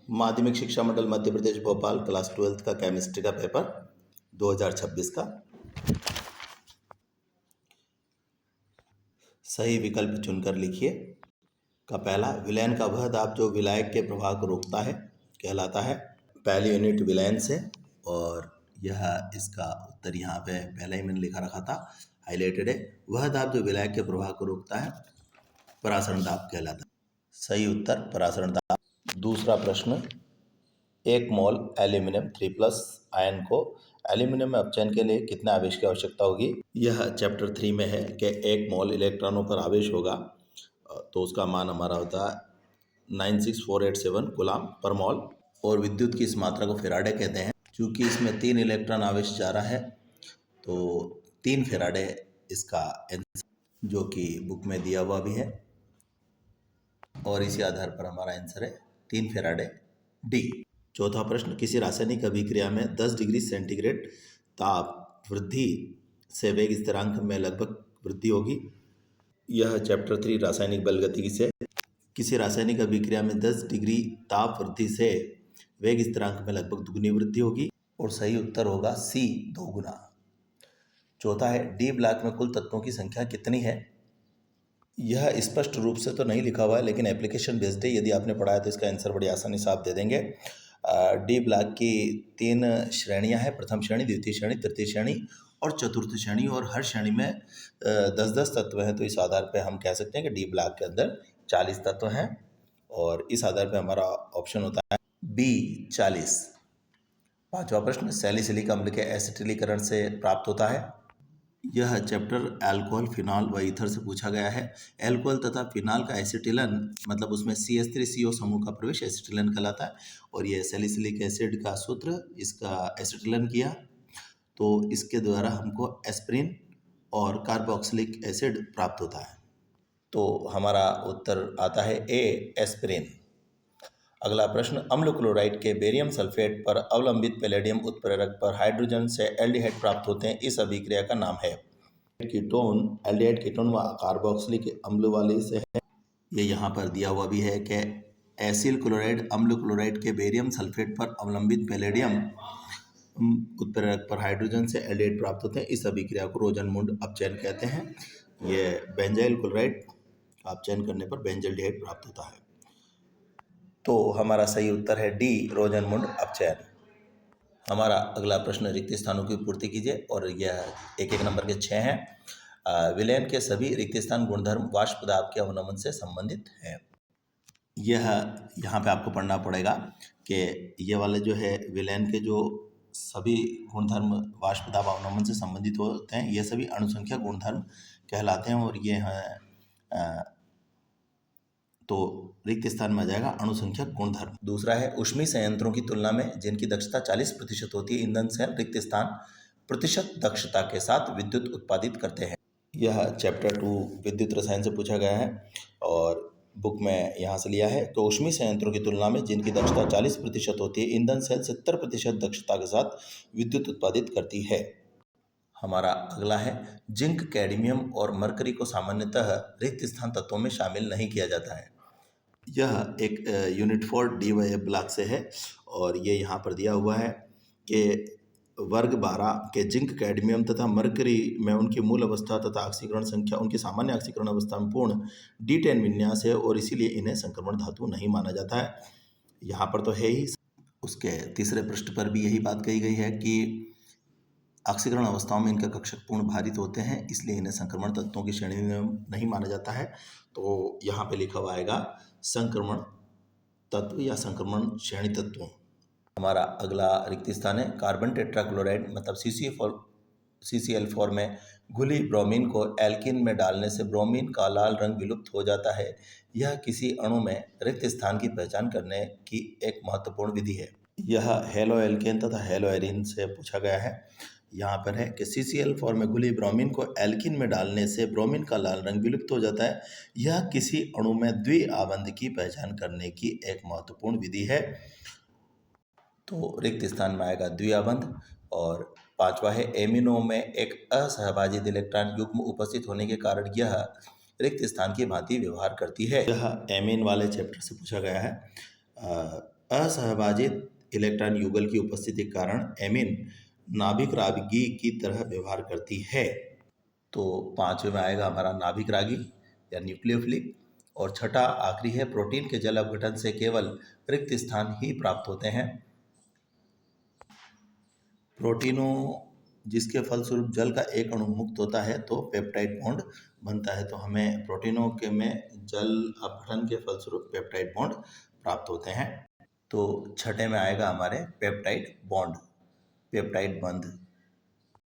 माध्यमिक शिक्षा मंडल Madhya Pradesh Bhopal class 12th का केमिस्ट्री का पेपर 2026 का। सही विकल्प चुनकर लिखिए। का पहला, विलयन का वह दाब जो विलायक के प्रवाह को रोकता है कहलाता है। पहली यूनिट विलयन से, और यह इसका उत्तर यहाँ पे पहले ही मैंने लिखा रखा था, हाईलाइटेड है। वह दाब जो विलायक के प्रवाह को रोकता है परासरण दाब कहलाता है। सही उत्तर परासरण दाब। दूसरा प्रश्न, 1 मोल एल्यूमिनियम 3+ आयन को एल्यूमिनियम में अपचयन के लिए कितने आवेश की आवश्यकता होगी? यह चैप्टर 3 में है कि 1 मोल इलेक्ट्रॉनों पर आवेश होगा तो उसका मान हमारा होता है 96487 कूलाम पर मोल, और विद्युत की इस मात्रा को फेराडे कहते हैं। चूँकि इसमें 3 इलेक्ट्रॉन आवेश जा रहा है तो 3 फेराडे इसका आंसर, जो कि बुक में दिया हुआ भी है, और इसी आधार पर हमारा आंसर है 3 फेराडे डी। चौथा प्रश्न, किसी रासायनिक अभिक्रिया में 10 डिग्री सेंटीग्रेड ताप वृद्धि से वेग स्थिरांक में लगभग वृद्धि होगी। यह चैप्टर 3 रासायनिक बल गतिकी से। किसी रासायनिक अभिक्रिया में 10 डिग्री ताप वृद्धि से वेग स्थिरांक में लगभग दुगुनी वृद्धि होगी, और सही उत्तर होगा सी, 2 गुना। चौथा है, डी ब्लॉक में कुल तत्वों की संख्या कितनी है? यह स्पष्ट रूप से तो नहीं लिखा हुआ है, लेकिन एप्लीकेशन बेस्ड है। यदि आपने पढ़ा है तो इसका आंसर बड़ी आसानी से आप दे देंगे। डी ब्लॉक की 3 श्रेणियां हैं, प्रथम श्रेणी, द्वितीय श्रेणी, तृतीय श्रेणी और चतुर्थ श्रेणी, और हर श्रेणी में 10-10 तत्व हैं। तो इस आधार पे हम कह सकते हैं कि डी ब्लॉक के अंदर 40 तत्व हैं, और इस आधार पे हमारा ऑप्शन होता है बी, 40। पांचवा प्रश्न, सैलिसिलिक अम्ल के एसिटिलीकरण से प्राप्त होता है। यह चैप्टर अल्कोहल, फिनॉल व ईथर से पूछा गया है। अल्कोहल तथा फिनॉल का एसिटिलन, मतलब उसमें CH3CO समूह का प्रवेश एसिटिलन कहलाता है, और यह सैलिसिलिक एसिड का सूत्र इसका एसिटिलन किया, तो इसके द्वारा हमको एस्पिरिन और कार्बोक्सिलिक एसिड प्राप्त होता है। तो हमारा उत्तर आता है ए, एस्पिरिन। अगला प्रश्न, अम्ल क्लोराइड के बेरियम सल्फेट पर अवलंबित पैलेडियम उत्प्रेरक पर हाइड्रोजन से एल्डिहाइड प्राप्त होते हैं। इस अभिक्रिया का नाम है? कीटोन, एल्डिहाइड कीटोन व कार्बोक्सिलिक अम्ल वाले से है। ये यहाँ पर दिया हुआ भी है कि एसिल क्लोराइड अम्ल क्लोराइड के बेरियम सल्फेट पर अवलंबित पैलेडियम उत्प्रेरक पर हाइड्रोजन से एल्डिहाइड प्राप्त होते हैं। इस अभिक्रिया को रोजनमुंड अपचयन कहते हैं। ये बेंजाइल क्लोराइड अपचयन करने पर बेंजल्डिहाइड प्राप्त होता है। तो हमारा सही उत्तर है डी, रोजनमुंड अपचयन। हमारा अगला प्रश्न, रिक्त स्थानों की पूर्ति कीजिए, और यह एक नंबर के 6 हैं। विलयन के सभी रिक्त स्थान गुणधर्म वाष्प दाब के अवनमन से संबंधित हैं। यह यहाँ पे आपको पढ़ना पड़ेगा कि ये वाले जो है विलयन के जो सभी गुणधर्म वाष्प दाब अवनमन से संबंधित होते हैं, ये सभी अणुसंख्या गुणधर्म कहलाते हैं, और ये हैं तो रिक्त स्थान में आ जाएगा अणुसंख्या गुणधर्म। दूसरा है, ऊष्मीय संयंत्रों की तुलना में जिनकी दक्षता 40% होती है, ईंधन सेल रिक्त स्थान प्रतिशत दक्षता के साथ विद्युत उत्पादित करते हैं। यह चैप्टर 2 विद्युत रसायन से पूछा गया है, और बुक में यहाँ से लिया है। तो ऊष्मीय संयंत्रों की तुलना में जिनकी दक्षता 40% होती है, ईंधन सेल 70% दक्षता के साथ विद्युत उत्पादित करती है। हमारा अगला है, जिंक, कैडमियम और मरकरी को सामान्यतः रिक्त स्थान तत्वों में शामिल नहीं किया जाता है। यह एक यूनिट 4 DYF ब्लॉक से है, और ये यहाँ पर दिया हुआ है कि वर्ग 12 के जिंक, कैडमियम तथा मरकरी में उनकी मूल अवस्था तथा ऑक्सीकरण संख्या उनकी सामान्य ऑक्सीकरण अवस्था में पूर्ण D10 विन्यास है, और इसीलिए इन्हें संक्रमण धातु नहीं माना जाता है। यहाँ पर तो है ही। उसके तीसरे पृष्ठ पर भी यही बात कही गई है कि ऑक्सीकरण अवस्थाओं में इनका कक्षक पूर्ण भारित होते हैं, इसलिए इन्हें संक्रमण तत्वों की श्रेणी में नहीं माना जाता है। तो यहाँ पे लिखा हुआ आएगा संक्रमण तत्व या संक्रमण श्रेणी तत्वों। हमारा अगला रिक्त स्थान है, कार्बन टेट्राक्लोराइड मतलब CCl4 में घुली ब्रोमीन को एल्कीन में डालने से ब्रोमीन का लाल रंग विलुप्त हो जाता है। यह किसी अणु में रिक्त स्थान की पहचान करने की एक महत्वपूर्ण विधि है। यह हेलो एल्केन तथा हेलो एरीन से पूछा गया है। यहाँ पर है कि CCl4 में घुली ब्रोमीन को एल्कीन में डालने से ब्रोमीन का लाल रंग विलुप्त हो जाता है। यह किसी अणु में द्विआबंध की पहचान करने की एक महत्वपूर्ण विधि है। तो रिक्त स्थान में आएगा द्विआबंध। और पांचवा है, एमिनो में एक असहभाजित इलेक्ट्रॉन युग्म उपस्थित होने के कारण यह रिक्त स्थान की भांति व्यवहार करती है। यह एमीन वाले चैप्टर से पूछा गया है। असहभाजित इलेक्ट्रॉन युगल की उपस्थिति के कारण एमीन नाभिक रागी की तरह व्यवहार करती है। तो पांचवें में आएगा हमारा नाभिक रागी या न्यूक्लियोफिलिक। और छठा आखिरी है, प्रोटीन के जल अपघटन से केवल रिक्त स्थान ही प्राप्त होते हैं। प्रोटीनों जिसके फलस्वरूप जल का एक अणु मुक्त होता है तो पेप्टाइड बॉन्ड बनता है। तो हमें प्रोटीनों के में जल अपघटन के फलस्वरूप पेप्टाइड बॉन्ड प्राप्त होते हैं। तो छठे में आएगा हमारे पेप्टाइड बॉन्ड, पेप्टाइड बंध।